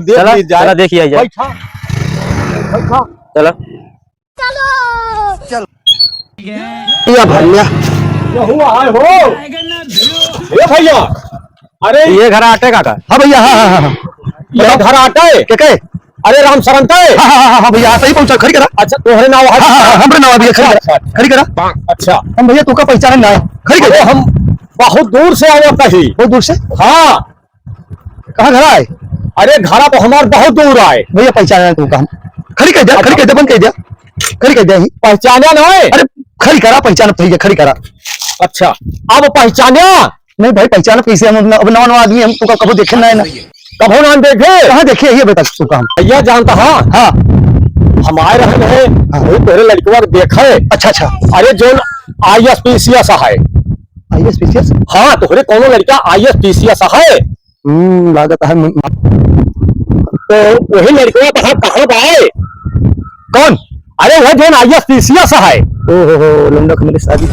चला चला देखिए जाए। बैठा बैठा चलो या भैया क्या हुआ है हो ए भैया। अरे ये घर आटे का हाँ भैया हाँ ये घर आता है क्या कहे अरे राम सरंता है। हाँ भैया सही पहुंचा खड़ी करा अच्छा तुम्हारे नाम है हमरे नाम भैया खड़ी करा अच्छा हम भैया तू का पहचान ना खड़ी अरे करा हम बहुत दूर से आए कहीं बहुत दूर से हाँ कहाँ घर आए अरे घर तो हमारे बहुत दूर आए भैया पहचाना तू का खड़ी कर दिया खड़ी कर दिया बंद कर दिया खड़ी कर दिया ही पहचाना ना है। अरे खड़ी करा पहचान भैया खड़ी करा अच्छा अब पहचाना नहीं भाई पहचान कैसे हम अब नवा नवा आदमी हम तू का कभी देखे ना है ना कभो नाम देखे कहाँ देखे ये बता तू का हम भैया जानता हाँ हाँ हमारे रहन है तेरे लड़के को देखे अच्छा अच्छा अरे जो ISPCS है आइए स्पीशियस हाँ तोहरे कोनो लड़का ISPCS है लागत है तो वही लड़के कहाँ गए कौन अरे वह जो ISPCS है ओहो लंडक मेरी शादी